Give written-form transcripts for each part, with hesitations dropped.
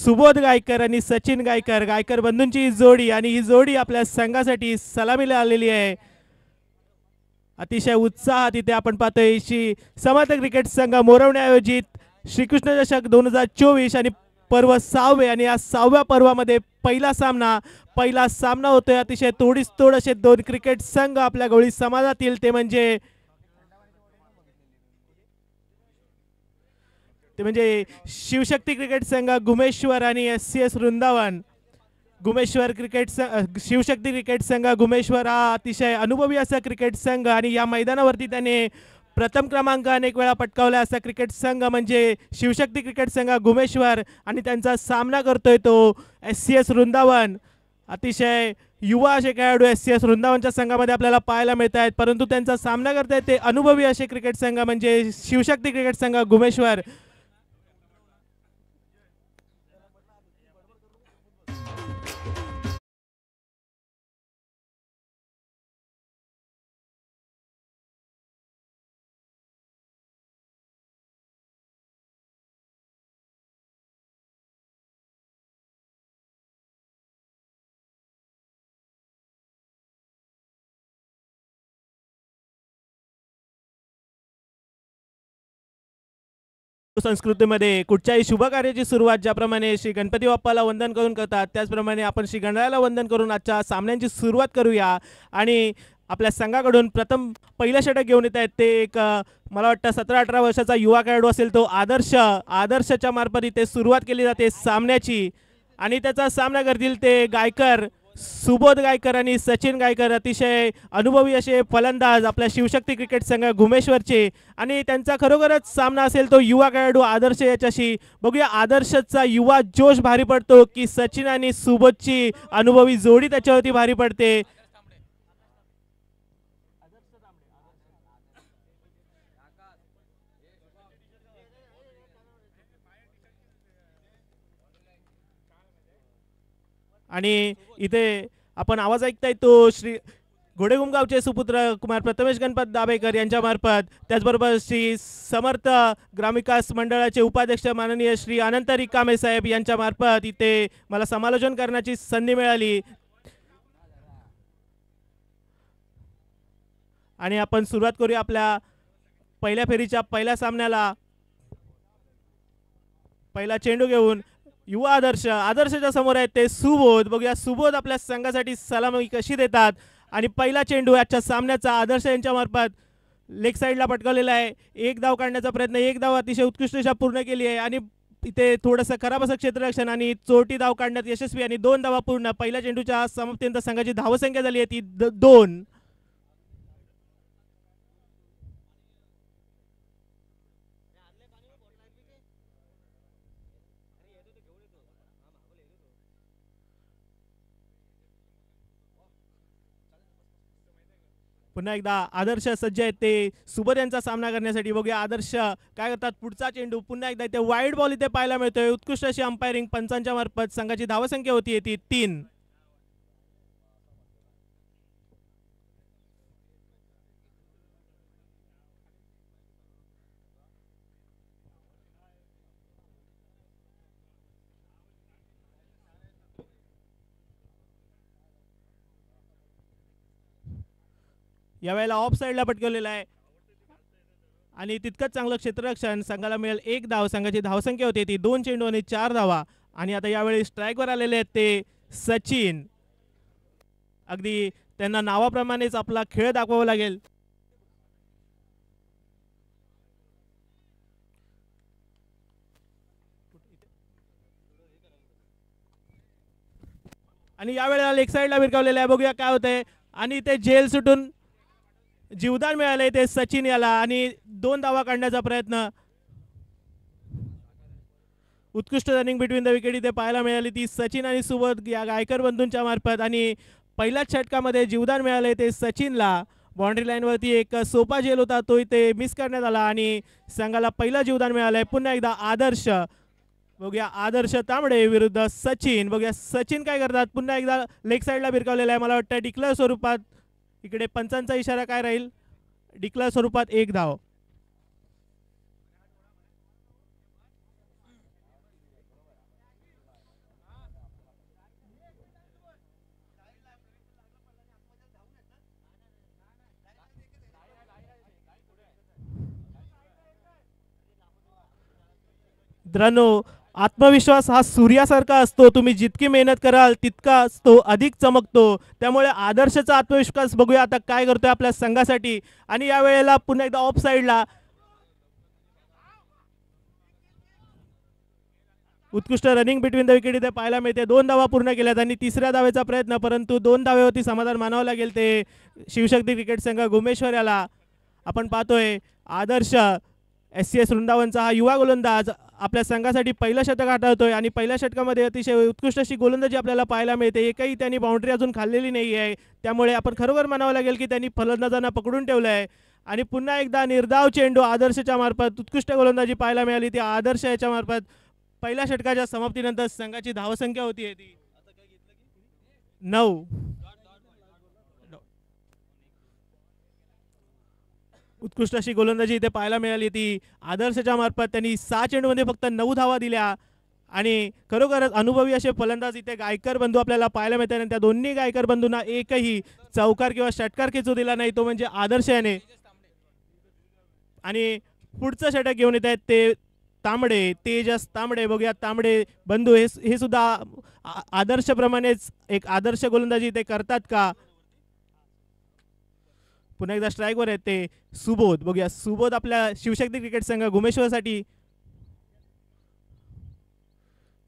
सुबोध गायकर आणि सचिन गायकर, गायकर बंधूंची जोडी, आणि ही जोडी आपल्या संघासाठी सलामीला आलेली आहे. अतिशय उत्साहात इथे आपण पाहतोय श्री समर्थ क्रिकेट संघ मोरवणे आयोजित श्रीकृष्ण चषक 2024 आणि पर्व 6वे, आणि या 6व्या पर्वामध्ये पहिला सामना होतोय. अतिशय तोडीस तोड असे दोन क्रिकेट संघ आपल्या गवळी समाजातील, ते म्हणजे शिवशक्ती क्रिकेट संघ गुमेश्वर आणि SCS वृंदावन. शिवशक्ती क्रिकेट संघ गुमेश्वर हा अतिशय अनुभवी असा क्रिकेट संघ, आणि या मैदानावरती त्याने प्रथम क्रमांक अनेक वेळा पटकावला असा क्रिकेट संघ म्हणजे शिवशक्ती क्रिकेट संघ गुमेश्वर, आणि त्यांचा सामना करतोय तो SCS वृंदावन. अतिशय युवा असे खेळाडू SCS वृंदावनच्या संघामध्ये आपल्याला पाहायला मिळत आहेत, परंतु त्यांचा सामना करतायत ते अनुभवी असे क्रिकेट संघ म्हणजे शिवशक्ती क्रिकेट संघ गुमेश्वर. संस्कृतीमध्ये कुठच्याही शुभ कार्याची सुरुवात ज्याप्रमाणे श्री गणपती बाप्पाला वंदन करून करतात, त्याचप्रमाणे आपण श्री गणरायाला वंदन करून आजच्या सामन्यांची सुरुवात करूया. आणि आपल्या संघाकडून प्रथम पहिलं षटक घेऊन येत आहेत ते एक मला वाटतं 17-18 वर्षाचा युवा खेळाडू असेल तो आदर्शच्या मार्फत इथे सुरुवात केली जाते सामन्याची, आणि त्याचा सामना करतील ते गायकर सुबोध गायकर आणि सचिन गायकर, अतिशय अनुभवी असे फलंदाज आपल्या शिवशक्ती क्रिकेट संघ घुमेश्वरचे. आणि त्यांचा खरोखरच सामना असेल तो युवा खेळाडू आदर्श याच्याशी. बघूया आदर्शचा युवा जोश भारी पडतो की सचिन आणि सुबोधची अनुभवी जोडी त्याच्यावरती भारी पडते. आणि इथे आपण आवाज ऐकताय तो श्री घोडेगुमगावचे सुपुत्र कुमार प्रथमेश गणपत दाभेकर यांच्या मार्फत, त्याचबरोबर श्री समर्थ ग्रामविकास मंडळाचे उपाध्यक्ष माननीय श्री अनंत रिकामे साहेब यांच्या मार्फत इथे मला समालोचन करण्याची संधी मिळाली. आणि आपण सुरुवात करूया आपल्या पहिल्या फेरीच्या पहिल्या सामन्याला. पहिला चेंडू घेऊन युवा आदर्शच्या समोर आहेत ते सुबोध. बघूया सुबोध आपल्या संघासाठी सलामी कशी देतात. आणि पहिला चेंडू आजच्या सामन्याचा आदर्श यांच्या मार्फत लेग साईडला पटकावलेला आहे. एक धाव काढण्याचा प्रयत्न, एक धाव अतिशय उत्कृष्टरित्या पूर्ण केली आहे. आणि इथे थोडंसं खराब असं क्षेत्ररक्षण आणि चोटी धाव काढण्यात यशस्वी, आणि 2 धावा पूर्ण. पहिल्या चेंडूच्या समाप्तीनंतर संघाची धावसंख्या झाली आहे ती 2. पुन्हा एकदा आदर्श सज्ज आहेत ते सुबोध यांचा सामना करण्यासाठी. बघूया आदर्श काय करतात. पुढचा चेंडू पुन्हा एकदा इथे वाईड बॉल इथे पाहायला मिळतोय. उत्कृष्ट अशी अंपायरिंग पंचांच्या मार्फत संघाची धावसंख्या होती ती 3. यावेळेला ऑफ साईडला पटकवलेला आहे, आणि तितकंच चांगलं क्षेत्ररक्षण. संघाला मिळेल 1 धाव. संघाची धावसंख्या होती ती 2 चेंडू आणि 4 धावा. आणि आता यावेळी स्ट्राईकवर आलेले आहेत ते सचिन. अगदी त्यांना नावाप्रमाणेच आपला खेळ दाखवावा लागेल. आणि यावेळेला लेग साईडला भिरकावलेला आहे. बघूया काय होतंय. आणि ते जेल सुटून जीवदान मिळाले ते सचिन याला, आणि 2 धावा काढण्याचा प्रयत्न. उत्कृष्ट रनिंग बिटवीन द विकेट इथे पाहायला मिळाली ती सचिन आणि सुबोध या गायकर बंधूंच्या मार्फत. आणि पहिल्याच षटकामध्ये जीवदान मिळाले ते सचिनला. बाउंड्री लाईनवरती एक सोपा झेल होता तो इथे मिस करण्यात आला, आणि संघाला पहिला जीवदान मिळालंय. पुन्हा एकदा आदर्श. बघूया आदर्श तांबडे विरुद्ध सचिन. बघूया सचिन काय करतात. पुन्हा एकदा लेग साईडला भिरकावलेला आहे. मला वाटतं डिक्लेअर स्वरूपात इकडे पंचांचा इशारा काय राहील. डिक्लेअर स्वरूपात 1 धाव. मित्रांनो, आत्मविश्वास हा सूर्यासारखा असतो. तुम्ही जितकी मेहनत कराल तितकाच तो अधिक चमकतो. त्यामुळे आदर्शचा आत्मविश्वास बघूया आता काय करतोय आपल्या संघासाठी. आणि या वेळेला पुन्हा एकदा ऑफ साईडला उत्कृष्ट रनिंग बिटवीन द विकेट इथे पाहायला मिळते. 2 धावा पूर्ण केल्यात आणि तिसऱ्या धावेचा प्रयत्न, परंतु 2 धावेवरती समाधान मानावं लागेल ते शिवशक्ती क्रिकेट संघ गुमेश्वर याला. आपण पाहतोय आदर्श SCS वृंदावनचा हा युवा गोलंदाज आपल्या संघासाठी पहिलं षटक हाताळतोय आणि पहिल्या षटकामध्ये अतिशय उत्कृष्ट अशी गोलंदाजी आपल्याला पाहायला मिळते. एकही त्यांनी बाउंड्री अजून खाल्लेली नाही आहे. त्यामुळे आपण खरोखर म्हणावं लागेल की त्यांनी फलंदाजांना पकडून ठेवलं आहे. आणि पुन्हा एकदा निर्धाव चेंडू आदर्शच्या मार्फत उत्कृष्ट गोलंदाजी पाहायला मिळाली. ती आदर्श याच्या मार्फत पहिल्या षटकाच्या समाप्तीनंतर संघाची धावसंख्या होती ती 9. उत्कृष्ट अशी गोलंदाजी इथे पाहायला मिळाली. ती आदर्शच्या मार्फत त्यांनी 6 चेंडूमध्ये फक्त 9 धावा दिल्या. आणि खरोखरच अनुभवी असे फलंदाज इथे गायकर बंधू आपल्याला पाहायला मिळतात. आणि त्या दोन्ही गायकर बंधूंना एकही चौकार किंवा षटकार खेचू दिला नाही, तो म्हणजे आदर्श याने. आणि पुढचं षटक घेऊन येत आहेत ते तांबडे, तेजस तांबडे. बघूया तांबडे बंधू हे सुद्धा आदर्शप्रमाणेच एक आदर्श गोलंदाजी ते करतात का. पुन्हा एकदा स्ट्राईकवर आहेत ते सुबोध. बघूया सुबोध आपल्या शिवशक्ती क्रिकेट संघ गुमेश्वरसाठी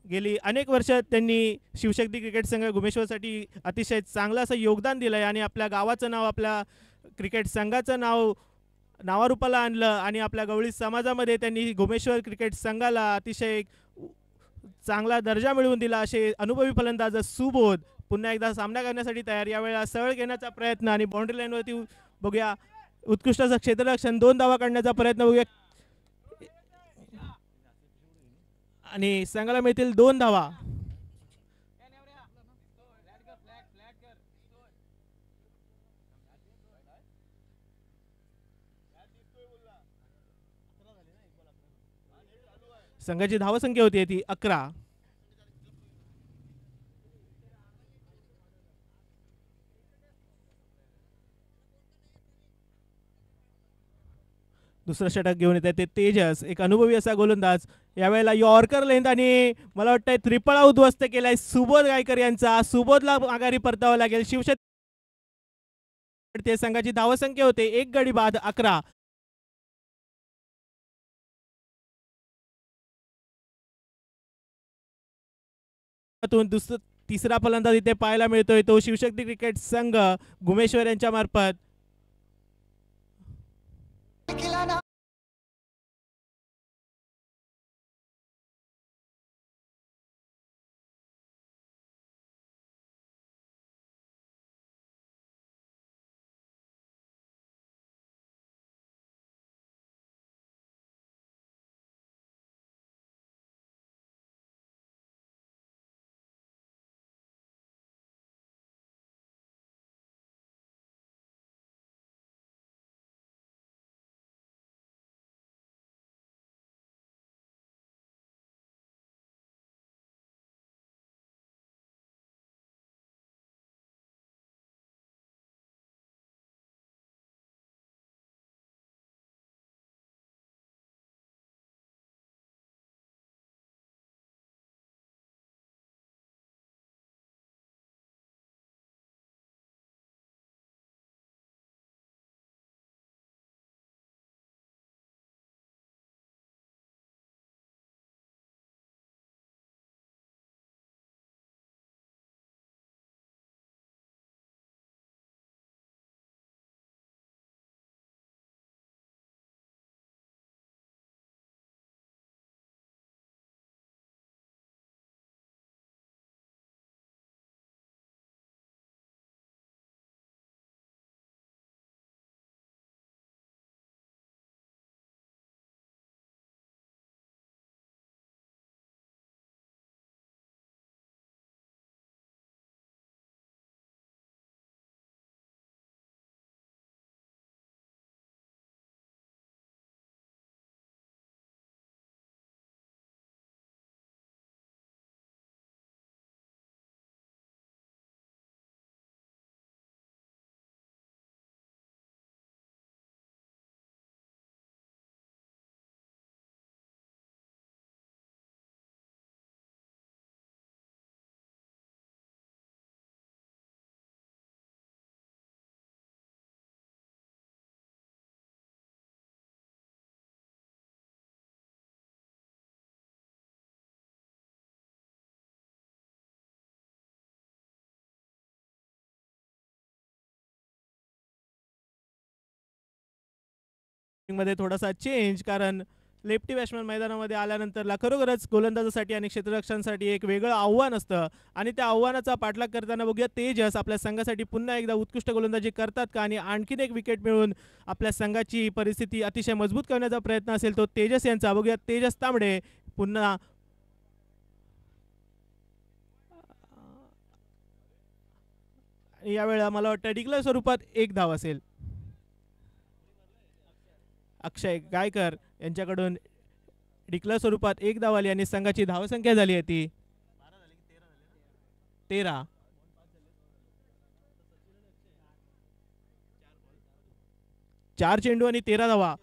गेली अनेक वर्ष त्यांनी शिवशक्ती क्रिकेट संघ गुमेश्वरसाठी अतिशय चांगलं असं योगदान दिलं आहे. आणि आपल्या गावाचं नाव, आपल्या क्रिकेट संघाचं नाव नावारूपाला आणलं. आणि आपल्या गवळी समाजामध्ये त्यांनी गुमेश्वर क्रिकेट संघाला अतिशय चांगला दर्जा मिळवून दिला. असे अनुभवी फलंदाज सुबोध पुन्हा एकदा सामना करण्यासाठी तयार. यावेळेला सरळ घेण्याचा प्रयत्न आणि बाउंड्री लाईनवरती बघूया उत्कृष्ट असं क्षेत्ररक्षण, 2 धावा काढण्याचा प्रयत्न बघूया आणि संघाला मिळतील 2 धावा. संघाची धावसंख्या होती ती 11. दुसरं षटक घेऊन येत आहे ते तेजस, एक अनुभवी असा गोलंदाज. यावेळेला यॉर्कर लेंथ आणि मला वाटतं ट्रिपल उद्ध्वस्त केलाय सुबोध गायकर यांचा. सुबोधला माघारी परतावं लागेल. शिवशक्ती संघाची धावसंख्या होते 1 गडी बाद 11. तिसरा फलंदाज इथे पाहायला मिळतोय तो शिवशक्ती क्रिकेट संघ गुमेश्वर यांच्या मार्फत. मध्ये थोडासा चेंज, कारण लेफ्टी बॅट्समन मैदानामध्ये आल्यानंतरला खरोखरच गोलंदाजासाठी आणि क्षेत्ररक्षणासाठी एक वेगळं आव्हान असतं आणि त्या आव्हानाचा पाठलाग करताना बघूया तेजस आपल्या संघासाठी पुन्हा एकदा उत्कृष्ट गोलंदाजी करतात का आणि आणखीन एक विकेट मिळवून आपल्या संघाची परिस्थिती अतिशय मजबूत करण्याचा प्रयत्न असेल तो तेजस यांचा. बघूया तेजस तांबडे पुन्हा यावेळेला मला वाटतं डिक्लेअर स्वरूपात एक धाव असेल. अक्षय गायकर यांच्याकडून डिक्लेअर स्वरूपात एक धाव आली आणि संघाची धावसंख्या झाली आहे ती 13. 4 चेंडू आणि 13 धावा.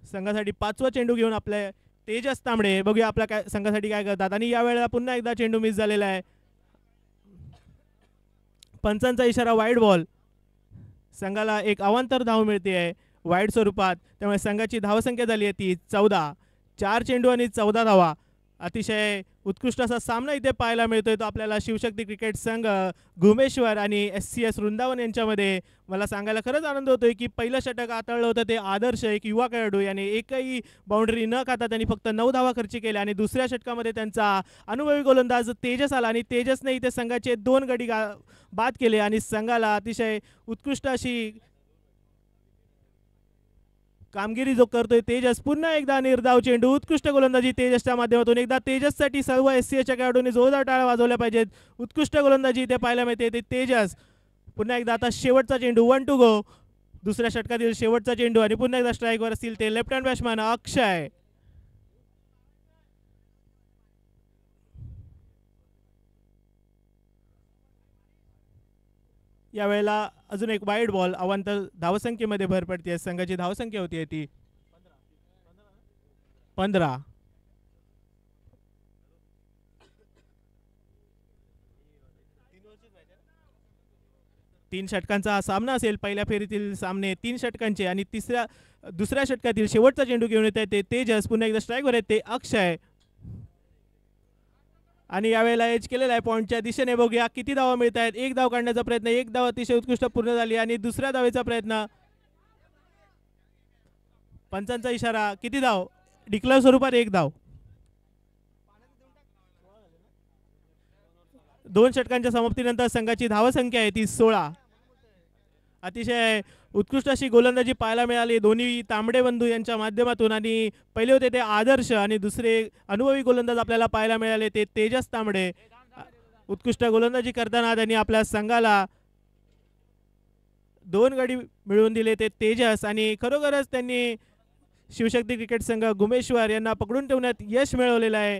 संघासाठी 5वा चेंडू घेऊन आपले तेजस तांबडे. बघूया आपल्या काय संघासाठी काय करतात आणि यावेळेला पुन्हा एकदा चेंडू मिस झालेला आहे. पंचांचा इशारा वाईड बॉल. संघाला एक अवांतर धाव मिळते आहे वाईड स्वरूपात, त्यामुळे संघाची धावसंख्या झाली आहे ती 14. 4 चेंडू आणि 14 धावा. अतिशय उत्कृष्ट असा सामना इथे पाहायला मिळतोय तो आपल्याला शिवशक्ती क्रिकेट संघ घुमेश्वर आणि SCS वृंदावन यांच्यामध्ये. मला सांगायला खरंच आनंद होतोय की पहिलं षटक हाताळलं होतं ते आदर्श एक युवा खेळाडू याने एकही बाउंड्री न खाता त्यांनी फक्त 9 धावा खर्च केल्या आणि दुसऱ्या षटकामध्ये त्यांचा अनुभवी गोलंदाज तेजस आला आणि तेजसने इथे संघाचे 2 गडी बाद केले आणि संघाला अतिशय उत्कृष्ट अशी कामगिरी जो करतोय तेजस. पुन्हा एकदा निर्धाव चेंडू. उत्कृष्ट गोलंदाजी तेजसच्या माध्यमातून. एकदा तेजससाठी सर्व SCSच्या खेळाडूंनी जोरदार टाळ्या वाजवल्या पाहिजेत. उत्कृष्ट गोलंदाजी इथे पाहायला मिळते ते तेजस. पुन्हा एकदा आता शेवटचा चेंडू 1 टू गो. दुसऱ्या षटकातील शेवटचा चेंडू आणि पुन्हा एकदा स्ट्राईकवर असतील ते लेफ्ट हँड बॅट्समॅन अक्षय. यावेळेला अजून एक वाईड बॉल. अवांतर धावसंख्येमध्ये भर पडते. संघाची धावसंख्या होती ती 15. 3 षटकांचा हा सामना असेल. पहिल्या फेरीतील सामने 3 षटकांचे आणि दुसऱ्या षटकातील शेवटचा चेंडू घेऊन येत आहे ते तेजस. पुन्हा एकदा स्ट्राईकवर आहेत ते अक्षय आणि यावेळेला एज केलेला आहे पॉईंटच्या दिशेने. बघूया किती धावा मिळत आहेत. एक धाव काढण्याचा प्रयत्न. एक धाव अतिशय उत्कृष्ट पूर्ण झाली आणि दुसऱ्या धावेचा प्रयत्न. पंचांचा इशारा. किती धाव. डिक्लेअर स्वरूपात एक धाव. 2 षटकांच्या समाप्तीनंतर संघाची धावसंख्या आहे ती 16. अतिशय उत्कृष्ट अशी गोलंदाजी पाहायला मिळाली दोन्ही तांबडे बंधू यांच्या माध्यमातून आणि पहिले होते ते आदर्श आणि दुसरे अनुभवी गोलंदाज आपल्याला पाहायला मिळाले ते तेजस तांबडे. उत्कृष्ट गोलंदाजी करताना त्यांनी आपल्या संघाला 2 गडी मिळवून दिले ते तेजस आणि खरोखरच त्यांनी शिवशक्ती क्रिकेट संघ घुमेश्वर यांना पकडून ठेवण्यात यश मिळवलेलं आहे,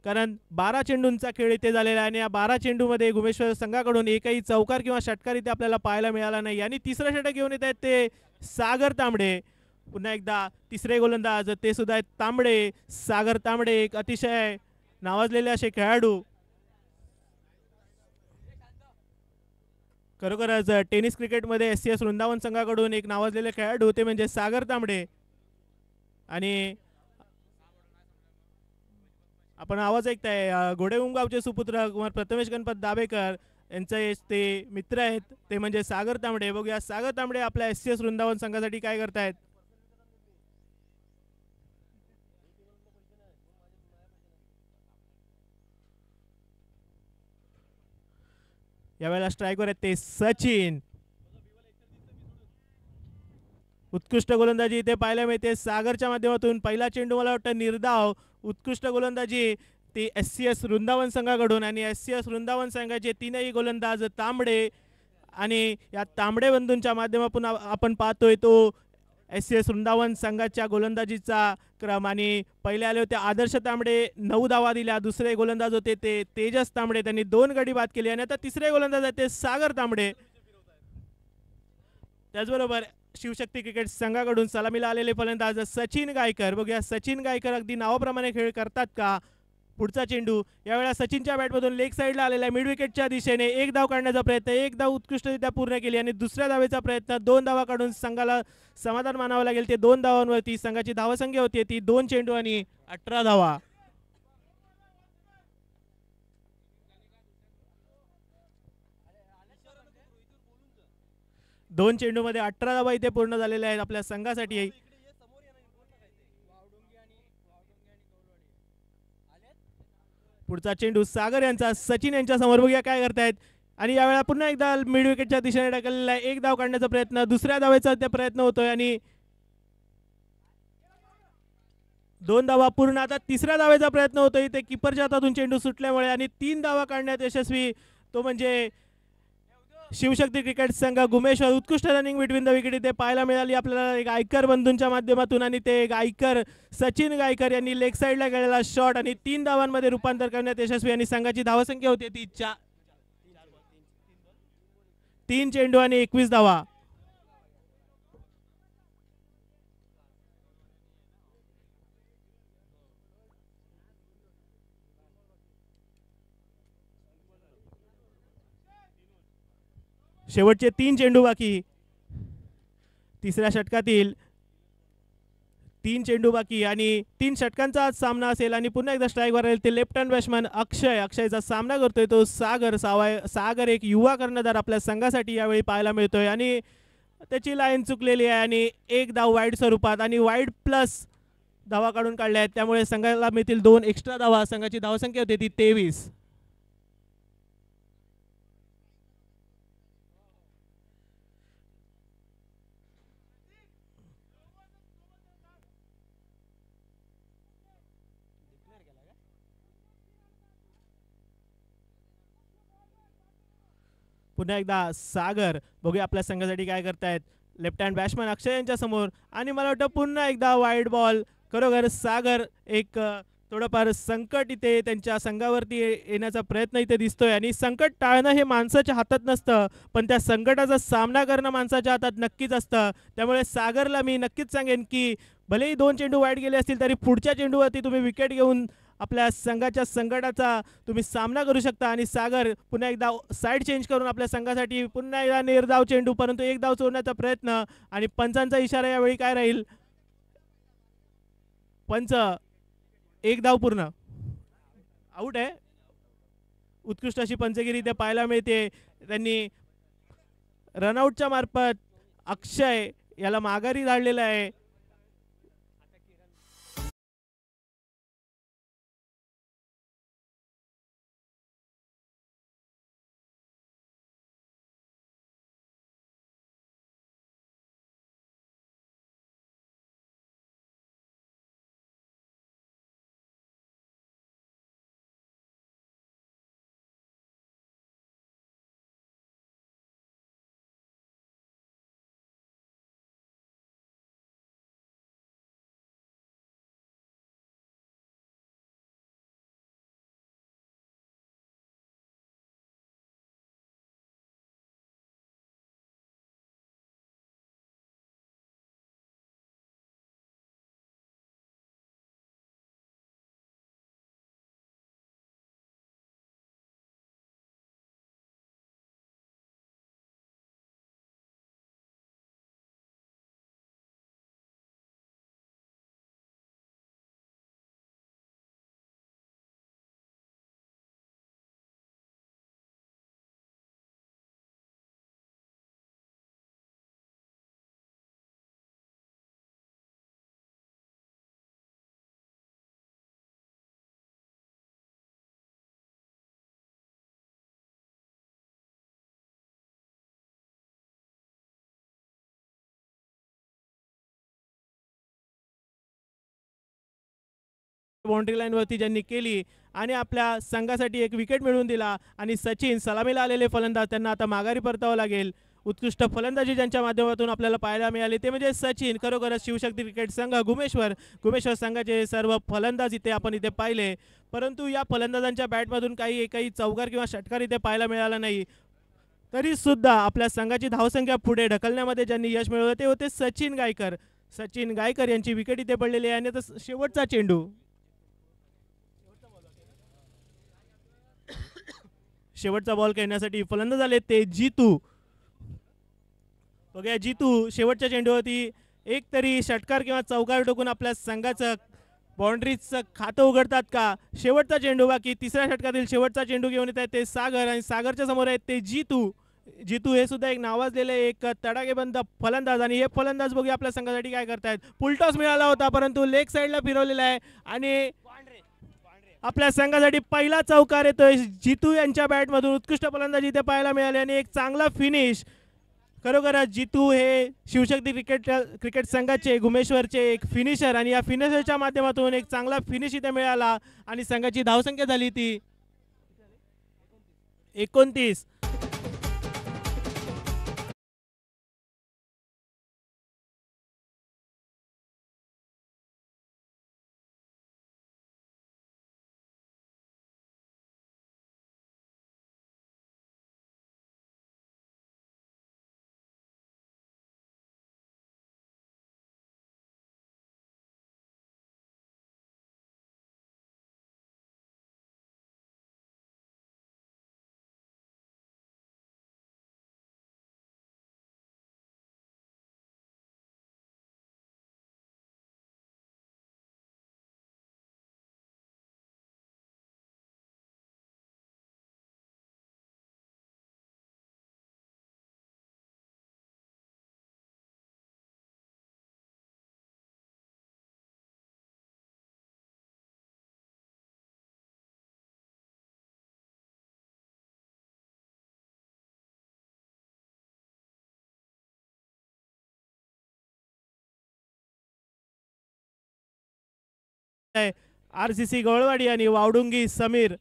कारण 12 चेंडूंचा खेळ इथे झालेला आहे आणि या 12 चेंडूमध्ये घुमेश्वर संघाकडून एकही चौकार किंवा षटकार इथे आपल्याला पाहायला मिळाला नाही. आणि तिसरं षटक घेऊन येत आहेत ते सागर तांबडे. पुन्हा एकदा तिसरे गोलंदाज ते सुद्धा आहेत तांबडे. सागर तांबडे एक अतिशय नावाजलेले असे खेळाडू. खरोखरच टेनिस क्रिकेटमध्ये SCS वृंदावन संघाकडून एक नावाजलेले खेळाडू ते म्हणजे सागर तांबडे. आणि आपण आवाज ऐकताय घोडेउमगावचे सुपुत्र कुमार प्रथमेश गणपत दाभेकर यांचे ते मित्र आहेत ते म्हणजे सागर तांबडे. बघूया सागर तांबडे आपल्या SCS वृंदावन संघासाठी काय करतायत. यावेळेला स्ट्राईकवर आहेत ते सचिन. उत्कृष्ट गोलंदाजी इथे पाहायला मिळते सागरच्या माध्यमातून. पहिला चेंडू मला वाटतं निर्धाव. उत्कृष्ट गोलंदाजी ती SCS वृंदावन संघाकडून आणि SCS वृंदावन संघाचे 3ही गोलंदाज तांबडे आणि या तांबडे बंधूंच्या माध्यमातून आपण पाहतोय तो SCS वृंदावन संघाच्या गोलंदाजीचा क्रम. आणि पहिले आले होते आदर्श तांबडे 9 धावा दिल्या. दुसरे गोलंदाज होते ते तेजस तांबडे त्यांनी 2 गडी बाद केले आणि आता तिसरे गोलंदाज आहेत ते सागर तांबडे. त्याचबरोबर शिवशक्ती क्रिकेट संघाकडून सलामीला आलेले फलंदाज सचिन गायकर. बघूया सचिन गायकर अगदी नावाप्रमाणे खेळ करतात का. पुढचा चेंडू यावेळेला सचिनच्या बॅटमधून लेग साईडला आलेला आहे. मिड विकेटच्या दिशेने एक धाव काढण्याचा प्रयत्न. एक धाव उत्कृष्टरित्या पूर्ण केली आणि दुसऱ्या धावेचा प्रयत्न. 2 धावा काढून संघाला समाधान मानावं लागेल. ते 2 धावांवरती संघाची धावसंख्या होती ती 2 चेंडू आणि 18 धावा. दोन चेंडूमध्ये 18 धावा इथे पूर्ण झालेल्या आहेत आपल्या संघासाठी. पुढचा चेंडू सागर यांचा सचिन यांच्या समोर, बघूया काय करतायत. आणि यावेळेला पुन्हा एकदा मिड विकेटच्या दिशेने टाकलेला आहे. एक धाव काढण्याचा प्रयत्न, दुसऱ्या धावेचा त्या प्रयत्न होतोय आणि 2 धावा पूर्ण. आता तिसऱ्या धावेचा प्रयत्न होतोय ते कीपरच्या हातातून चेंडू सुटल्यामुळे आणि 3 धावा काढण्यात यशस्वी, तो म्हणजे शिवशक्ती क्रिकेट संघ गुमेश्वर. उत्कृष्ट रनिंग बिटवीन द विकेट इथे पाहायला मिळाली आपल्याला गायकर बंधूंच्या माध्यमातून आणि ते गायकर सचिन गायकर यांनी लेग साईडला गेलेला शॉट आणि 3 धावांमध्ये रूपांतर करण्यात यशस्वी आणि संघाची धावसंख्या होती ती 3 चेंडू आणि 21 धावा. शेवटचे 3 चेंडू बाकी, तिसऱ्या षटकातील 3 चेंडू बाकी आणि 3 षटकांचा आज सामना असेल आणि पुन्हा एकदा स्ट्राईकवर राहील ते लेफ्ट हँड बॅट्समन अक्षयचा सामना करतोय तो सागर एक युवा कर्णधार आपल्या संघासाठी यावेळी पाहायला मिळतोय आणि त्याची लाईन चुकलेली आहे आणि एक धाव वाईड स्वरूपात आणि वाईड प्लस धावा काढून काढल्या आहेत, त्यामुळे संघाला मिळतील 2 एक्स्ट्रा धावा. संघाची धावसंख्या होती ती 23. पुन्हा एकदा सागर, बघूया आपल्या संघासाठी काय करतायत. लेफ्ट हँड बॅट्समन अक्षय यांच्या समोर आणि मला वाटतं पुन्हा एकदा वाईड बॉल. खरोखर सागर एक थोडंफार संकट इथे त्यांच्या संघावरती येण्याचा प्रयत्न इथे दिसतोय आणि संकट टाळणं हे माणसाच्या हातात नसतं, पण त्या संकटाचा सामना करणं माणसाच्या हातात नक्कीच असतं. त्यामुळे सागरला मी नक्कीच सांगेन की भलेही 2 चेंडू वाईड गेले असतील तरी पुढच्या चेंडूवरती तुम्ही विकेट घेऊन आपल्या संघाच्या संकटाचा तुम्ही सामना करू शकता. आणि सागर पुन्हा एकदा साईड चेंज करून आपल्या संघासाठी पुन्हा एकदा निर्धाव चेंडू, परंतु एक धाव सोडण्याचा प्रयत्न आणि पंचांचा इशारा यावेळी काय राहील. पंच, एक धाव पूर्ण, आउट आहे. उत्कृष्ट अशी पंचगिरी इथे पाहायला मिळते. त्यांनी रनआउटच्या मार्फत अक्षय याला माघारी धाडलेला आहे. बाउंड्री लाईन वरती ज्यांनी केली आणि आपल्या संघासाठी एक विकेट मिळवून दिला आणि सचिन सलामीला आलेले फलंदाज त्यांना आता माघारी परतावं लागेल. उत्कृष्ट फलंदाजी ज्यांच्या माध्यमातून आपल्याला पाहायला मिळाली ते म्हणजे सचिन. खरोखरच शिवशक्ती क्रिकेट संघ गुमेश्वर संघाचे सर्व फलंदाज इथे आपण इथे पाहिले, परंतु या फलंदाजांच्या बॅटमधून काही चौकार किंवा षटकार इथे पाहायला मिळाला नाही. तरी सुद्धा आपल्या संघाची धावसंख्या पुढे ढकलण्यामध्ये ज्यांनी यश मिळवलं ते होते सचिन गायकर यांची विकेट इथे पडलेली आहे. आणि आता शेवटचा चेंडू, शेवटचा बॉल खेळण्यासाठी फलंदाज आले ते जितू. बघा जितू शेवटच्या चेंडूवरती एक तरी षटकार किंवा चौकार टोकून आपल्या संघाचं बाउंड्रीचं खातं उघडतात का. शेवटचा चेंडू बाकी, तिसऱ्या षटकातील शेवटचा चेंडू घेऊन येत आहेत ते सागर आणि सागरच्या समोर आहेत ते जितू हे सुद्धा एक नावाजलेले एक तडाखेबंद फलंदाज. आणि हे फलंदाज बघूया आपल्या संघासाठी काय करतायत. फुलटॉस मिळाला होता परंतु लेग साईडला फिरवलेला आहे आणि आपल्या संघासाठी पहिला चौकार येतोय जितू यांच्या बॅटमधून उत्कृष्ट फलंदाजी इथे पाहायला मिळाली आणि एक चांगला फिनिश. खरोखरच जितू हे शिवशक्ती क्रिकेट संघाचे गुमेश्वरचे एक फिनिशर आणि या फिनिशरच्या माध्यमातून एक चांगला फिनिश इथे मिळाला आणि संघाची धावसंख्या झाली ती 29. RCC गवळवाडी आणि वावडुंगी समीर.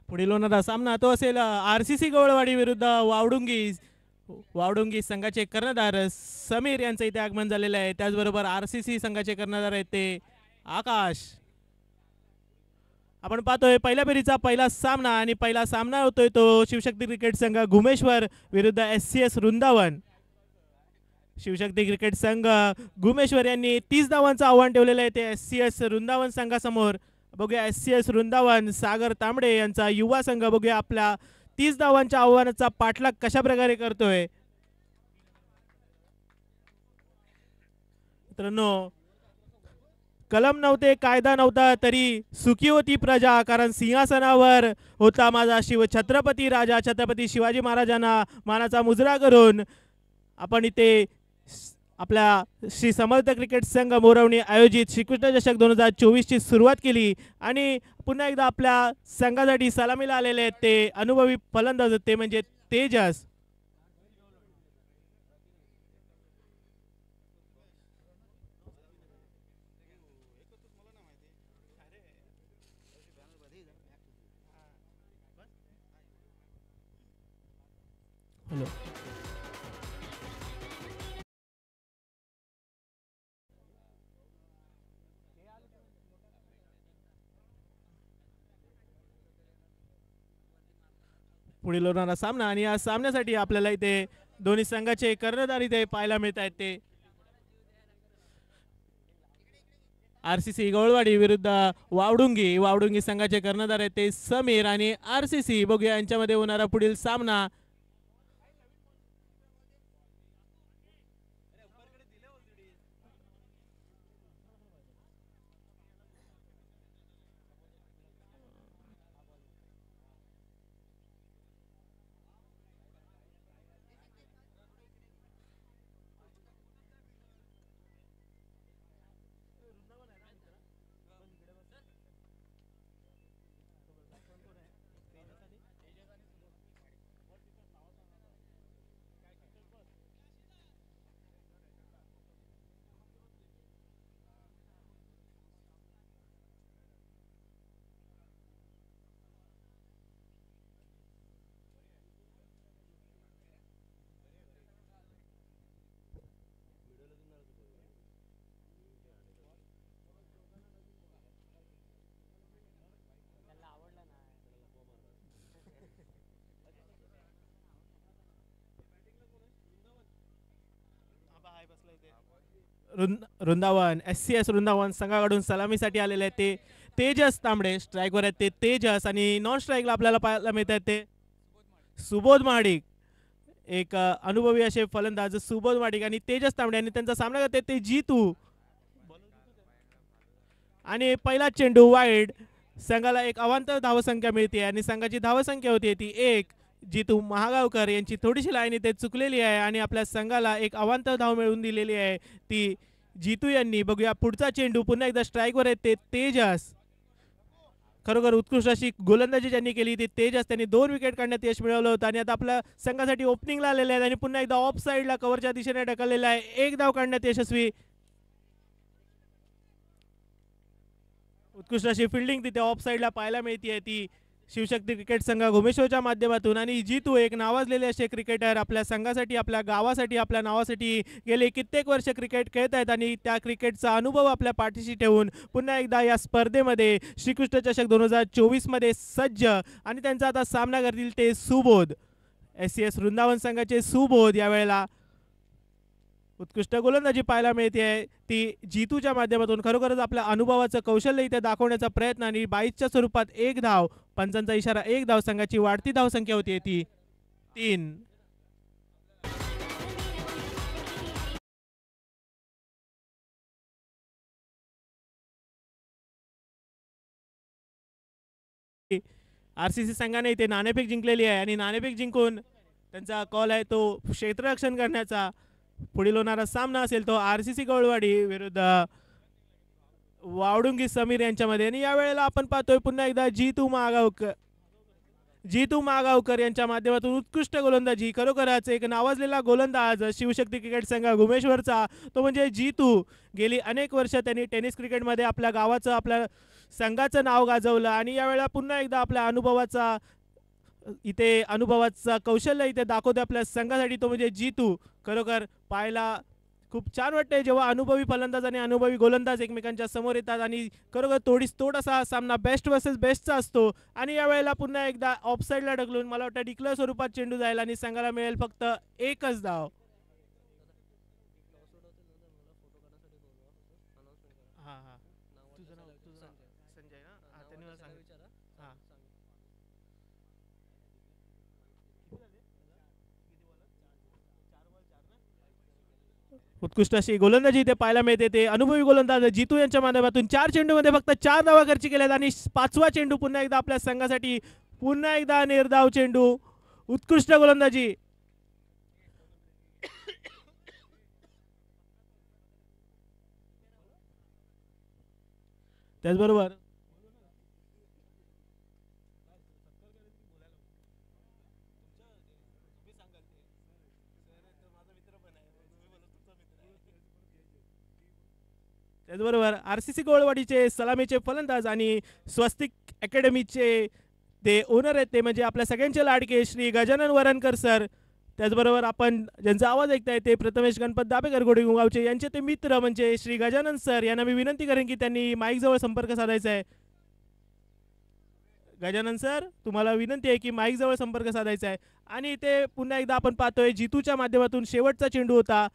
पुढील होणारा सामना तो असेल RCC गवळवाडी विरुद्ध वावडुंगी संघाचे कर्णधार समीर यांचं इथे आगमन झालेलं आहे. त्याचबरोबर RCC संघाचे कर्णधार आहेत ते आकाश. आपण पाहतोय पहिल्या फेरीचा पहिला सामना आणि पहिला सामना होतोय तो शिवशक्ती क्रिकेट संघ गुमेश्वर विरुद्ध SCS वृंदावन. शिवशक्ती क्रिकेट संघ गुमेश्वर यांनी 30 धावांचं आव्हान ठेवलेलं आहे ते SCS वृंदावन संघासमोर. बघूया SCS वृंदावन सागर तांबडे यांचा युवा संघ बघूया आपल्या 30 धावांच्या आव्हानाचा पाठलाग कशा प्रकारे करतोय. मित्रांनो कलम नव्हते कायदा नव्हता तरी सुखी होती प्रजा, कारण सिंहासनावर होता माझा शिव छत्रपती राजा. छत्रपती शिवाजी महाराजांना मानाचा मुजरा करून आपण इथे आपल्या श्री समर्थ क्रिकेट संघ मोरवणी आयोजित श्रीकृष्ण चषक 2024 ची सुरुवात केली आणि पुन्हा एकदा आपल्या संघासाठी सलामीला आलेले आहेत ते अनुभवी फलंदाज ते म्हणजे तेजस. पुढील होणारा सामना आणि या सामन्यासाठी आपल्याला इथे दोन्ही संघाचे कर्णधार इथे पाहायला मिळत आहेत ते आरसीसी गवळवाडी विरुद्ध वावडुंगी संघाचे कर्णधार आहेत ते समीर आणि आरसीसी बघूया यांच्यामध्ये होणारा पुढील सामना वृंदावन SCS वृंदावन संघाकडून सलामीसाठी आलेले आहेत ते तेजस तांबडे स्ट्राईकवर आहेत ते तेजस आणि नॉन स्ट्राईकला आपल्याला पाहायला मिळत आहेत ते सुबोध महाडिक एक अनुभवी असे फलंदाज सुबोध महाडिक आणि तेजस तांबडे आणि त्यांचा सामना करते ते जीतू आणि पहिला चेंडू वाईड संघाला एक अवांतर धावसंख्या मिळते आणि संघाची धावसंख्या होती ती 1 जीतू महागावकर यांची थोडीशी लाईन इथे चुकलेली आहे आणि आपल्या संघाला एक अवांतर धाव मिळवून दिलेली आहे ती जीतू यांनी बघूया पुढचा चेंडू पुन्हा एकदा स्ट्राईकवर आहे ते तेजस खरोखर उत्कृष्ट अशी गोलंदाजी ज्यांनी केली ती तेजस त्यांनी 2 विकेट काढण्यात यश मिळवलं होतं आणि आता आपल्या संघासाठी ओपनिंगला आलेले आहेत आणि पुन्हा एकदा ऑफ साईडला कव्हरच्या दिशेने ढकललेला आहे 1 धाव काढण्यात यशस्वी उत्कृष्ट अशी फिल्डिंग तिथे ऑफ साईडला पाहायला मिळते ती शिवशक्ती क्रिकेट संघ घुमेश्वरच्या माध्यमातून आणि जीतू एक नावाजलेले असे क्रिकेटर आपल्या संघासाठी आपल्या गावासाठी आपल्या नावासाठी गेले कित्येक वर्ष क्रिकेट खेळत आहेत आणि त्या क्रिकेटचा अनुभव आपल्या पाठीशी ठेवून पुन्हा एकदा या स्पर्धेमध्ये श्रीकृष्ण चषक 2024 मध्ये सज्ज आणि त्यांचा आता सामना करतील ते सुबोध SCS वृंदावन संघाचे सुबोध यावेळेला उत्कृष्ट गोलंदाजी पाहायला मिळते ती जीतूच्या माध्यमातून खरोखरच आपल्या अनुभवाचं कौशल्य इथे दाखवण्याचा प्रयत्न आणि 22च्या स्वरूपात 1 धाव पंचांचा इशारा 1 धाव संघाची वाढती धावसंख्या होती ती 3 आरसीसी संघाने इथे नाणेफेक जिंकलेली आहे आणि नाणेफेक जिंकून त्यांचा कॉल आहे तो क्षेत्ररक्षण करण्याचा पुढील होणारा सामना असेल तो आरसीसी गवळवाडी विरुद्ध वावडुंगी समीर यांच्यामध्ये आणि यावेळेला आपण पाहतोय पुन्हा एकदा जीतू मागावकर यांच्या माध्यमातून उत्कृष्ट गोलंदाजी खरोखरच एक नावाजलेला गोलंदाज शिवशक्ती क्रिकेट संघ घुमेश्वरचा तो म्हणजे जीतू गेली अनेक वर्ष त्यांनी टेनिस क्रिकेटमध्ये आपल्या गावाचं आपल्या संघाचं नाव गाजवलं आणि यावेळेला पुन्हा एकदा आपल्या अनुभवाचा कौशल्य इथे दाखवते आपल्या संघासाठी तो म्हणजे जीतू खरोखर पाहायला खूप छान वाटते जेव्हा अनुभवी फलंदाज आणि अनुभवी गोलंदाज एकमेकांच्या समोर येतात आणि खरोखर तोड असा हा सामना बेस्ट वर्सेस बेस्टचा असतो आणि यावेळेला पुन्हा एकदा ऑफसाईडला ढकलून मला वाटतं डिक्लेअर स्वरूपात चेंडू जाईल आणि संघाला मिळेल फक्त 1च धाव उत्कृष्ट अशी गोलंदाजी इथे पाहायला मिळते ते अनुभवी गोलंदाज जीतू यांच्या माध्यमातून 4 चेंडूमध्ये फक्त 4 धावा खर्च केल्यात आणि 5वा चेंडू पुन्हा एकदा आपल्या संघासाठी पुन्हा एकदा निर्धाव चेंडू उत्कृष्ट गोलंदाजी त्याचबरोबर त्याचबरोबर आरसीसी गोळवाडीचे सलामीचे फलंदाज आणि स्वस्तिक अकॅडमीचे ते ओनर आहेत ते म्हणजे आपल्या सगळ्यांचे लाडके श्री गजानन वरणकर सर त्याचबरोबर आपण ज्यांचा आवाज ऐकताय ते प्रथमेश गणपत दाभेकर गोडेगावचे यांचे ते मित्र म्हणजे श्री गजानन सर यांना मी विनंती करेन की त्यांनी माईक जवळ संपर्क साधायचा आहे गजानन सर, तुम्हाला विनंती आहे की माईक जवळ संपर्क साधायचा आहे. आणि ते पुन्हा एकदा आपण पाहतोय जितूच्या माध्यमातून शेवटचा चेंडू होता,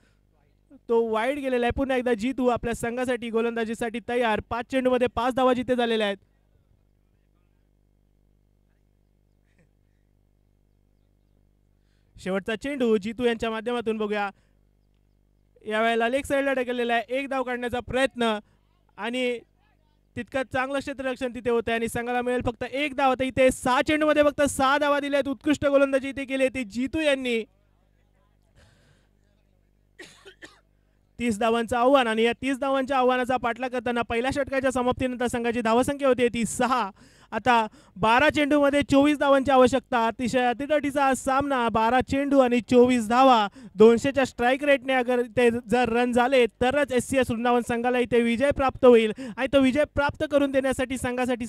तो वाईड गेलेला आहे. पुन्हा एकदा जितू आपल्या संघासाठी गोलंदाजीसाठी तयार. 5 चेंडूमध्ये 5 धावा जिथे झालेल्या आहेत. शेवटचा चेंडू जितू यांच्या माध्यमातून बघूया. यावेळेला लेग साईडला ढकललेला आहे. एक धाव काढण्याचा प्रयत्न आणि तितकं चांगलं क्षेत्ररक्षण तिथे होतं आणि संघाला मिळेल फक्त एक धाव. आता इथे 6 चेंडूमध्ये फक्त 6 धावा दिल्या आहेत. उत्कृष्ट गोलंदाजी इथे केली ती जितू यांनी. 30 धावांचं आव्हान आणि या 30 धावांच्या आव्हानाचा पाठलाग करताना पहिल्या षटकाच्या समाप्तीनंतर संघाची धावसंख्या होती ती 6. आता 12 चेंडूमध्ये 24 धावांची आवश्यकता. अतिशय अतितटीचा सामना. 12 चेंडू आणि 24 धावा. 200च्या स्ट्राईक रेटने अगर ते जर रन झाले तरच SCS वृंदावन संघाला इथे विजय प्राप्त होईल. आणि तो विजय प्राप्त करून देण्यासाठी संघासाठी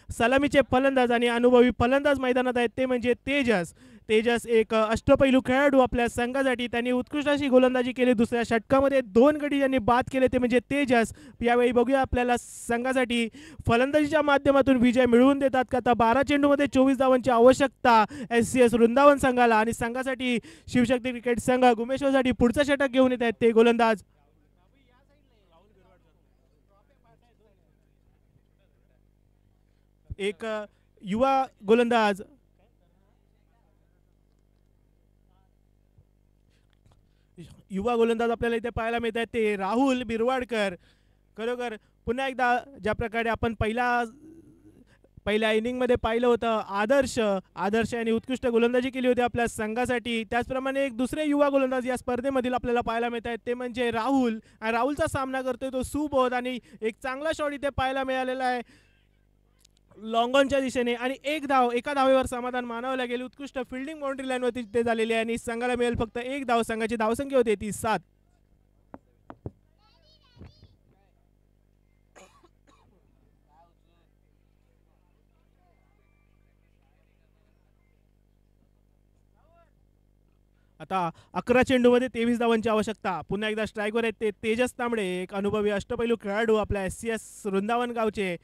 सलामीचे फलंदाज आणि अनुभवी फलंदाज मैदानात आहेत, ते म्हणजे तेजस. तेजस एक अष्टपैलू खेळाडू आपल्या संघासाठी. त्यांनी उत्कृष्ट अशी गोलंदाजी केली. दुसऱ्या षटकामध्ये 2 गडी ज्यांनी बाद केले ते म्हणजे तेजस. यावेळी बघूया आपल्याला संघासाठी फलंदाजीच्या माध्यमातून विजय मिळवून देतात का. आता 12 चेंडूमध्ये 24 धावांची आवश्यकता SCS वृंदावन संघाला. आणि संघासाठी शिवशक्ती क्रिकेट संघ गुमेश्वरसाठी पुढचं षटक घेऊन येत आहेत ते गोलंदाज एक युवा गोलंदाज आपल्याला इथे पाहायला मिळत आहेत ते राहुल बिरवाडकर. खरोखर पुन्हा एकदा ज्या प्रकारे आपण पहिल्या इनिंगमध्ये पाहिलं होतं आदर्श यांनी उत्कृष्ट गोलंदाजी केली होती आपल्या संघासाठी, त्याचप्रमाणे एक दुसरे युवा गोलंदाज या स्पर्धेमधील आपल्याला पाहायला मिळत आहेत ते म्हणजे राहुल. आणि राहुलचा सामना करतोय तो सुबोध आणि एक चांगला शॉट इथे पाहायला मिळालेला आहे लॉंग ऑनच्या दिशेने. आणि एका धावेवर समाधान मानावं लागेल. उत्कृष्ट फिल्डिंग बाउंड्री लाईनवरती ते झालेली आहे आणि संघाला मिळेल फक्त एक धाव. संघाची धावसंख्या होती ती 7. आता 11 चेंडूमध्ये 23 धावांची आवश्यकता. पुन्हा एकदा स्ट्राईकवर आहेत ते तेजस तांबडे, एक अनुभवी अष्टपैलू खेळाडू आपल्या SCS वृंदावन गावचे.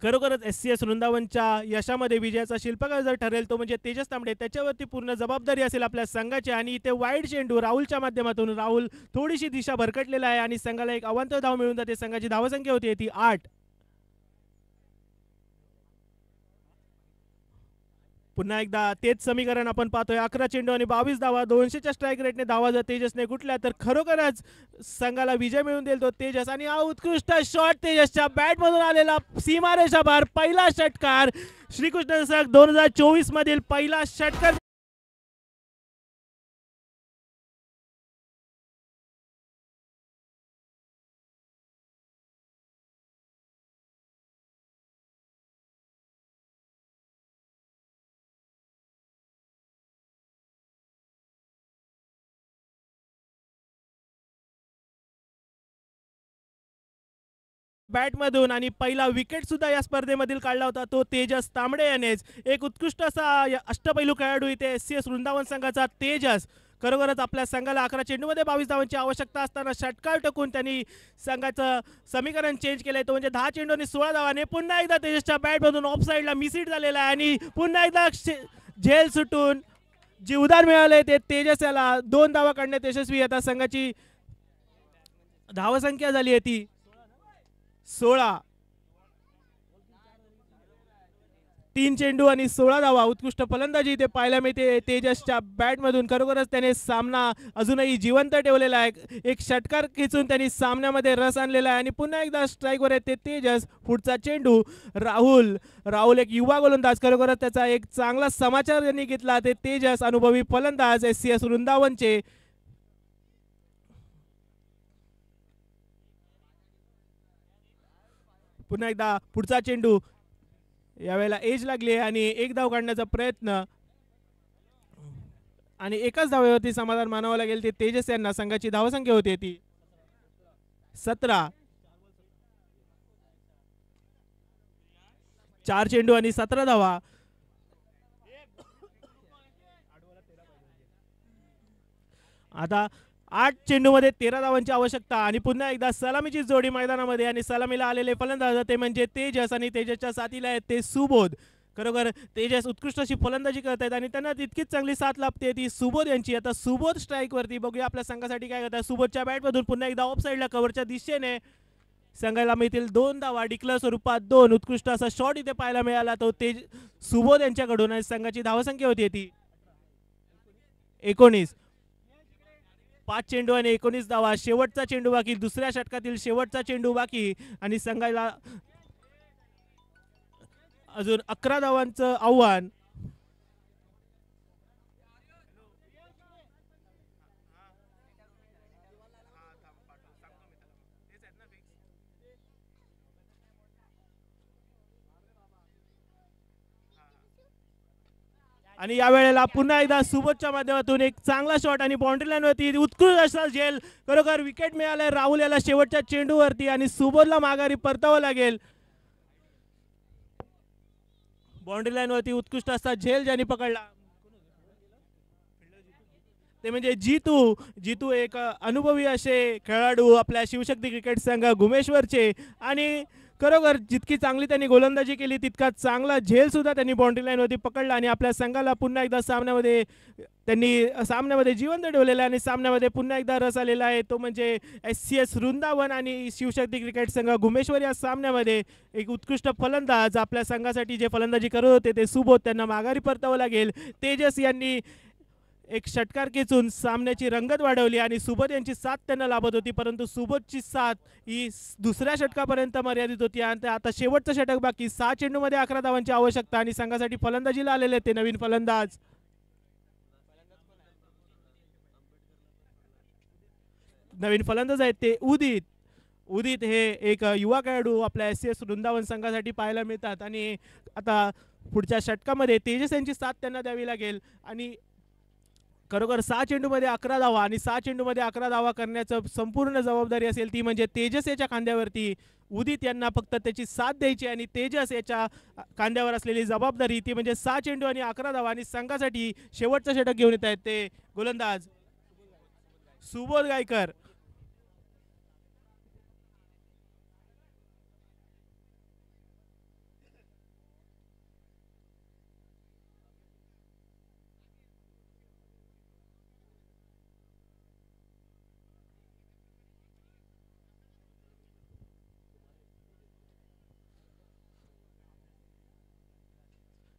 खरोखरच SCS वृंदावनच्या यशामध्ये विजयाचा शिल्पकार जर ठरेल तो म्हणजे तेजस तांबडे. त्याच्यावरती पूर्ण जबाबदारी असेल आपल्या संघाची. आणि इथे वाईड चेंडू राहुलच्या माध्यमातून. राहुल थोडीशी दिशा भरकटलेला आहे आणि संघाला एक अवांतर धाव मिळून जाते. संघाची धावसंख्या होती ती 8. पुन्हा एकदा तेच समीकरण आपण पाहतोय. 11 चेंडू आणि 22 धावा. 200च्या स्ट्राईक रेटने धावा जर तेजसने कुठल्या तर खरोखरच संघाला विजय मिळवून देईल तो तेजस. आणि हा उत्कृष्ट शॉट तेजसच्या बॅटमधून आलेला सीमारेषा बाहेर. पहिला षटकार श्रीकृष्ण चषक 2024 मधील पहिला षटकार. बॅटमधून आणि पहिला विकेट सुद्धा या स्पर्धेमधील काढला होता तो तेजस तांबडे यानेच. एक उत्कृष्ट असा अष्टपैलू खेळाडू इथे SCS वृंदावन संघाचा तेजस. खरोखरच आपल्या संघाला 11 चेंडूमध्ये 22 धावांची आवश्यकता असताना षटकार टाकून त्यांनी संघाचं समीकरण चेंज केलंय. तो म्हणजे 10 चेंडू आणि 16 धावाने पुन्हा एकदा तेजसच्या बॅटमधून ऑफ साईडला मिसहिट झालेला आहे आणि पुन्हा एकदा झेल सुटून जीवदान मिळाले ते तेजस याला. 2 धावा काढण्यात यशस्वी. आता संघाची धावसंख्या झाली आहे ती 16. 3 चेंडू आणि 16 धावा. उत्कृष्ट फलंदाजी इथे पाहायला मिळते तेजसच्या बॅटमधून. खरोखरच त्याने सामना अजूनही जिवंत ठेवलेला आहे. एक षटकार खेचून त्यांनी सामन्यामध्ये रस आणलेला आहे. आणि पुन्हा एकदा स्ट्राईकवर आहे ते तेजस. पुढचा चेंडू राहुल एक युवा गोलंदाज. खरोखरच त्याचा एक चांगला समाचार त्यांनी घेतला ते तेजस अनुभवी फलंदाज SCS वृंदावनचे. पुन्हा एकदा पुढचा चेंडू. यावेळेला एज लागली आणि एक धाव काढण्याचा प्रयत्न आणि एकाच धावेवरती समाधान मानावं लागेल ते तेजस यांना. संघाची धावसंख्या होती ती 17. 4 चेंडू आणि 17 धावा. आता 8 चेंडूमध्ये 13 धावांची आवश्यकता आणि पुन्हा एकदा सलामीची जोडी मैदानामध्ये आणि सलामीला आलेले फलंदाज ते म्हणजे तेजस आणि तेजसच्या साथीला आहेत ते सुबोध. खरोखर तेजस उत्कृष्ट अशी फलंदाजी करत आहेत आणि त्यांना तितकीच चांगली साथ लाभते ती सुबोध यांची. आता सुबोध स्ट्राईक वरती, बघूया आपल्या संघासाठी काय करतात. सुबोधच्या बॅटमधून पुन्हा एकदा ऑफ साईडला कव्हरच्या दिशेने संघाला मिळतील 2 धावा डिक्लेअर स्वरूपात 2. उत्कृष्ट असा शॉट इथे पाहायला मिळाला तो तेज सुबोध यांच्याकडून आणि संघाची धावसंख्या होती ती 19. 5 चेंडू आणि 19 धावा. शेवटचा चेंडू बाकी, दुसऱ्या षटकातील शेवटचा चेंडू बाकी आणि संघाला अजून 11 धावांचं आव्हान. आणि या वेळेला पुन्हा एकदा सुबोधच्या माध्यमातून एक चांगला शॉट आणि बाउंड्री लाईनवरती उत्कृष्ट असा झेल. खरोखर विकेट मिळाले राहुल याला शेवटच्या चेंडूवरती आणि सुबोधला माघारी परतावं लागेल. बाउंड्री लाईनवरती उत्कृष्ट असा झेल ज्यांनी पकडला ते म्हणजे जितू. जितू एक अनुभवी असे खेळाडू आपल्या शिवशक्ती क्रिकेट संघ गुमेश्वरचे आणि खरोखर जितकी चांगली त्यांनी गोलंदाजी केली तितका चांगला झेल सुद्धा त्यांनी बाउंड्री लाईनवरती पकडला आणि आपल्या संघाला पुन्हा एकदा सामन्यामध्ये जिवंत ठेवलेलं आहे आणि सामन्यामध्ये पुन्हा एकदा रस आलेला आहे तो म्हणजे SCS वृंदावन आणि शिवशक्ती क्रिकेट संघ गुमेश्वर या सामन्यामध्ये. एक उत्कृष्ट फलंदाज आपल्या संघासाठी जे फलंदाजी करत होते ते सुबोध, त्यांना माघारी परतावं लागेल. तेजस यांनी एक षटकार खेचून सामन्याची रंगत वाढवली आणि सुबोध यांची साथ त्यांना लाभत होती, परंतु सुबोधची साथ ही दुसऱ्या षटकापर्यंत मर्यादित होती आणि आता शेवटचं षटक बाकी. 6 चेंडूमध्ये 11 धावांची आवश्यकता आणि संघासाठी फलंदाजीला आलेले ते नवीन फलंदाज आहेत ते उदित. उदित हे एक युवा खेळाडू आपल्या SCS वृंदावन संघासाठी पाहायला मिळतात आणि आता पुढच्या षटकामध्ये तेजस यांची साथ त्यांना द्यावी लागेल. आणि खरोखर 6 चेंडूमध्ये 11 धावा आणि 6 चेंडूमध्ये 11 धावा करण्याचं संपूर्ण जबाबदारी असेल ती म्हणजे तेजस याच्या खांद्यावरती. उदित यांना फक्त त्याची साथ द्यायची आणि तेजस याच्या खांद्यावर असलेली जबाबदारी ती म्हणजे 6 चेंडू आणि 11 धावा आणि संघासाठी शेवटचं षटक घेऊन येत आहेत ते गोलंदाज सुबोध गायकर.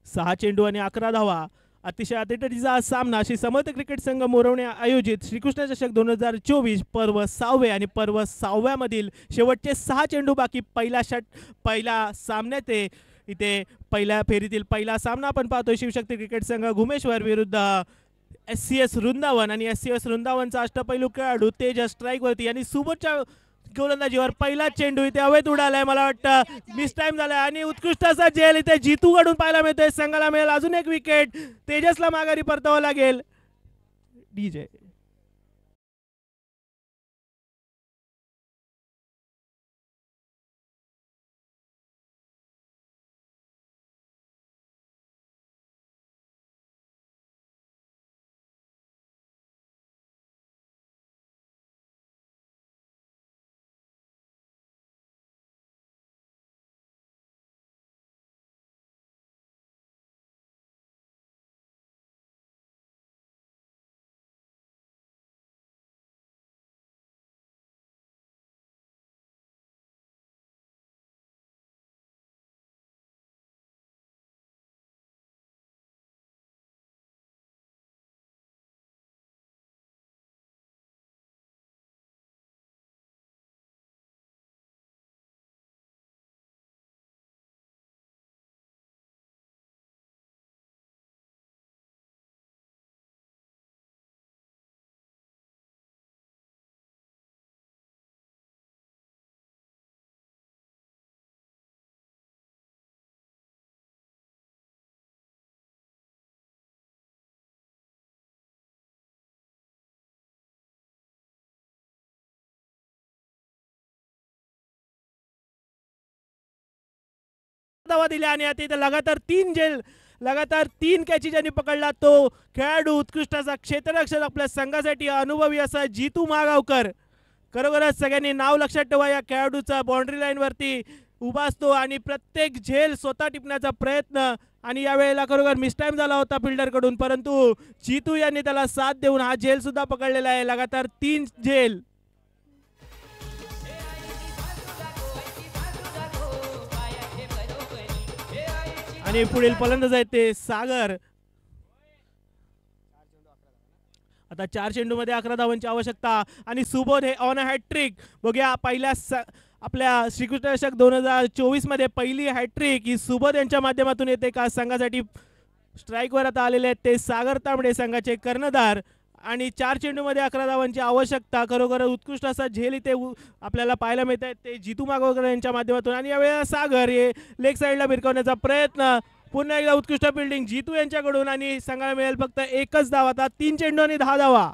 सहा चेंडू आणि 11 धावा. अतिशय अतिटरीचा सामना श्री समर्थ क्रिकेट संघ मोरवणे आयोजित श्रीकृष्ण चषक 2024 पर्व 6वे आणि पर्व 6व्यामधील शेवटचे 6 चेंडू बाकी. पहिला सामन्यात इथे पहिल्या फेरीतील पहिला सामना आपण पाहतोय शिवशक्ती क्रिकेट संघ गुमेश्वर विरुद्ध SCS वृंदावन आणि SCS वृंदावनचा अष्टपैलू खेळाडू तेजस स्ट्राईक वरती आणि सुबोधच्या गोलंदाजीवर पहिला चेंडू इथे हवेत उडालाय, मला वाटतं मिस टाइम झालाय आणि उत्कृष्ट असा झेल इथे जितू कडून पाहायला मिळतोय. संघाला मिळेल अजून एक विकेट. तेजसला माघारी परतावं लागेल. DJ धावा दिल्या आणि आता इथे लगातार 3 झेल लगातार 3 कॅची ज्यांनी पकडला तो खेळाडू उत्कृष्ट असा क्षेत्ररक्षक आपल्या संघासाठी अनुभवी असा जितू महागावकर. खरोखरच सगळ्यांनी नाव लक्षात ठेवा. या खेळाडूचा बाउंड्री लाईनवरती उभा असतो आणि प्रत्येक झेल स्वतः टिपण्याचा प्रयत्न, आणि यावेळेला खरोखर मिसटाईम झाला होता फिल्डरकडून, परंतु जितू यांनी त्याला साथ देऊन हा झेल सुद्धा पकडलेला आहे. लगातार 3 झेल. आणि पुढील फलंदाज आहेत ते सागर. आता 4 चेंडूमध्ये 11 धावांची आवश्यकता आणि सुबोध हे ऑन हॅट्रिक. बघूया पहिल्या आपल्या श्रीकृष्ण चषक 2024 मध्ये पहिली हॅट्रिक ही सुबोध यांच्या माध्यमातून येते का. संघासाठी स्ट्राईकवर आता आलेले आहेत ते सागर तांबडे संघाचे कर्णधार. आणि 4 चेंडूमध्ये 11 धावांची आवश्यकता. खरोखर उत्कृष्ट असा झेल इथे आपल्याला पाहायला मिळत आहे ते जितू मागवकर यांच्या माध्यमातून. आणि यावेळेला सागर हे लेग साईडला भिरकवण्याचा प्रयत्न. पुन्हा एकदा उत्कृष्ट फिल्डिंग जितू यांच्याकडून आणि संघाला मिळेल फक्त एकच धाव. आता 3 चेंडू आणि 10 धावा.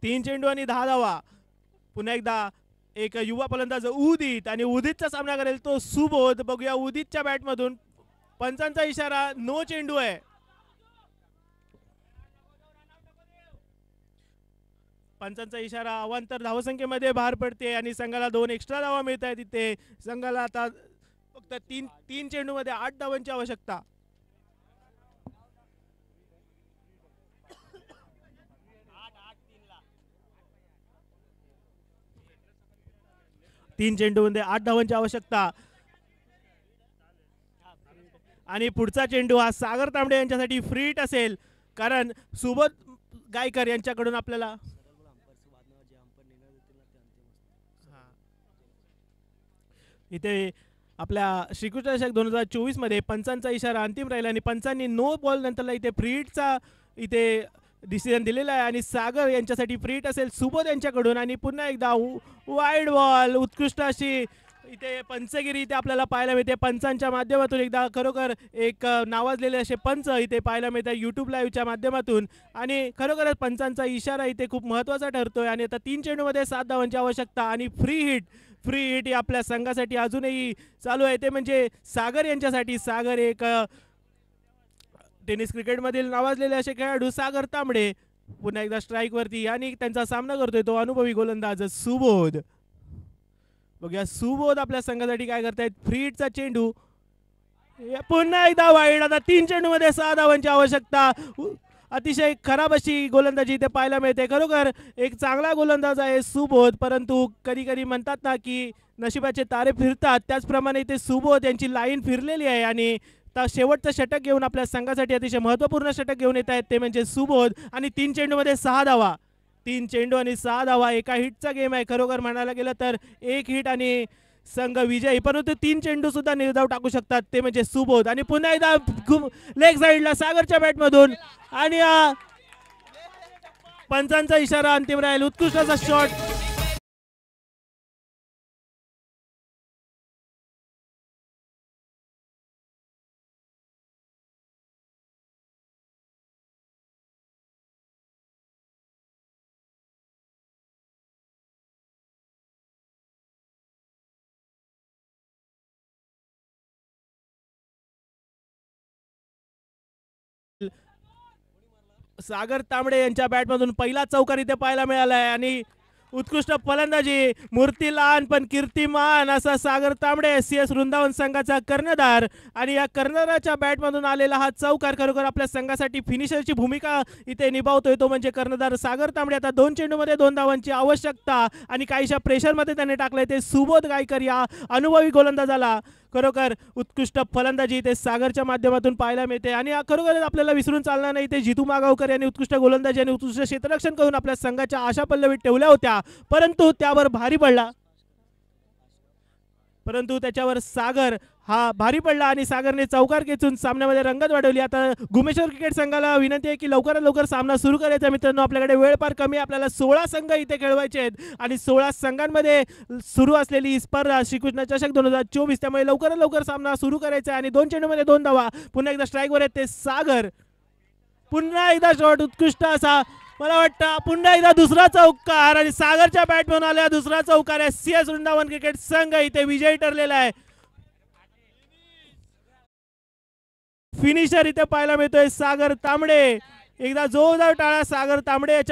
तीन चेंडू आणि 10 धावा. पुन्हा एकदा एक युवा फलंदाज उदित आणि उदितचा सामना करेल तो सुबोध. बघूया उदितच्या बॅटमधून पंचांचा इशारा, नो चेंडू आहे. पंचांचा इशारा अवांतर धावसंख्येमध्ये बाहेर पडते आणि संघाला 2 एक्स्ट्रा धावा मिळत आहेत. तिथे संघाला आता फक्त 3 चेंडूमध्ये 8 धावांची आवश्यकता. 3 चेंडूमध्ये 8 धावांची आवश्यकता. आणि पुढचा चेंडू हा सागर तांबडे यांच्यासाठी फ्री हिट असेल, कारण सुबोध गायकर यांच्याकडून आपल्याला इथे आपल्या श्रीकृष्ण चषक 2024 मध्ये पंचांचा इशारा अंतिम राहिला आणि पंचांनी नो बॉल नंतरला इथे फ्री हिटचा इथे डिसिजन दिलेला आहे आणि सागर यांच्यासाठी फ्री हिट असेल सुबोध यांच्याकडून. आणि पुन्हा एकदा वाईड बॉल, उत्कृष्ट अशी इथे पंचगिरी इथे आपल्याला पाहायला मिळते. पंचांच्या माध्यमातून एकदा खरोखर एक नावाजलेले असे पंच इथे पाहायला मिळतात यूट्यूब लाईव्हच्या माध्यमातून. आणि खरोखरच पंचांचा इशारा इथे खूप महत्त्वाचा ठरतोय. आणि आता 3 चेंडूमध्ये 7 धावांची आवश्यकता आणि फ्री हिट ही आपल्या संघासाठी अजूनही चालू आहे, ते म्हणजे सागर यांच्यासाठी. सागर एक टेनिस क्रिकेटमधील नावाजलेले असे खेळाडू सागर तांबडे पुन्हा एकदा स्ट्राईकवरती आणि त्यांचा सामना करतोय तो अनुभवी गोलंदाज सुबोध. बघूया सुबोध आपल्या संघासाठी काय करतायत. फ्री हिटचा चेंडू, पुन्हा एकदा वाईड. आता 3 चेंडूमध्ये 6 धावांची आवश्यकता. अतिशय खराब अशी गोलंदाजी इथे पाहायला मिळते. खरोखर एक चांगला गोलंदाज आहे सुबोध, परंतु कधी कधी म्हणतात ना की नशिबाचे तारे फिरतात, त्याचप्रमाणे इथे सुबोध यांची लाईन फिरलेली आहे आणि शेवटचं षटक घेऊन आपल्या संघासाठी अतिशय महत्त्वपूर्ण षटक घेऊन येत आहेत ते म्हणजे सुबोध. आणि 3 चेंडूमध्ये 6 धावा. 3 चेंडू आणि 6 धावा. एका हिटचा गेम आहे खरोखर म्हणायला गेलं तर. एक हिट आणि संघ विजयी, परंतु 3 चेंडू सुद्धा निर्धाव टाकू शकतात ते म्हणजे सुबोध. आणि पुन्हा एकदा लेग साईडला सागरच्या बॅटमधून आणि पंचांचा इशारा अंतिम राहील. उत्कृष्ट असा शॉट. सागर तांबडे यांच्या बॅटमधून पहिला चौकार इथे पाहायला मिळाला आहे आणि उत्कृष्ट फलंदाजी. मूर्ती लहान पण कीर्तिमान असा सागर तांबडे CS वृंदावन संघाचा कर्णधार. आणि या कर्णधाराच्या बॅटमधून आलेला हा चौकार खरोखर आपल्या संघासाठी फिनिशरची भूमिका इथे निभावतोय तो म्हणजे कर्णधार सागर तांबडे. आता 2 चेंडूमध्ये 2 धावांची आवश्यकता आणि काहीशा प्रेशरमध्ये त्याने टाकलंय ते सुबोध गायकर या अनुभवी गोलंदाजाला. खरोखर उत्कृष्ट फलंदाजी ते सागरच्या माध्यमातून पाहायला मिळते. आणि खरोखर आपल्याला विसरून चालणार नाही ते जितू मागावकर यांनी उत्कृष्ट गोलंदाजी आणि उत्कृष्ट क्षेत्ररक्षण करून आपल्या संघाच्या आशा पल्लवीत ठेवल्या होत्या, परंतु त्यावर भारी पडला. परंतु त्याच्यावर सागर हा भारी पडला आणि सागरने चौकार खेचून सामन्यामध्ये रंगत वाढवली. आता गुमेश्वर क्रिकेट संघाला विनंती आहे की लवकरात लवकर सामना सुरू करायचा. मित्रांनो आपल्याकडे वेळ फार कमी, आपल्याला 16 संघ इथे खेळवायचे आहेत आणि 16 संघांमध्ये सुरू असलेली ही स्पर्धा श्रीकृष्ण चषक 2024, त्यामुळे लवकरात लवकर सामना सुरू करायचा आहे. आणि 2 चेंडूमध्ये 2 धावा. पुन्हा एकदा स्ट्राईकवर आहेत ते सागर. पुन्हा एकदा शॉट उत्कृष्ट असा, मला वाटतं पुन्हा एकदा दुसरा चौकार आणि सागरच्या बॅटमॅन आल्या दुसरा चौकार. एससीएस वृंदावन क्रिकेट संघ इथे विजयी ठरलेला आहे. फिनिशर इथे पाहायला मिळतोय सागर तांबडे. एकदा जोरदार टाळा सागर तांबडे याच्या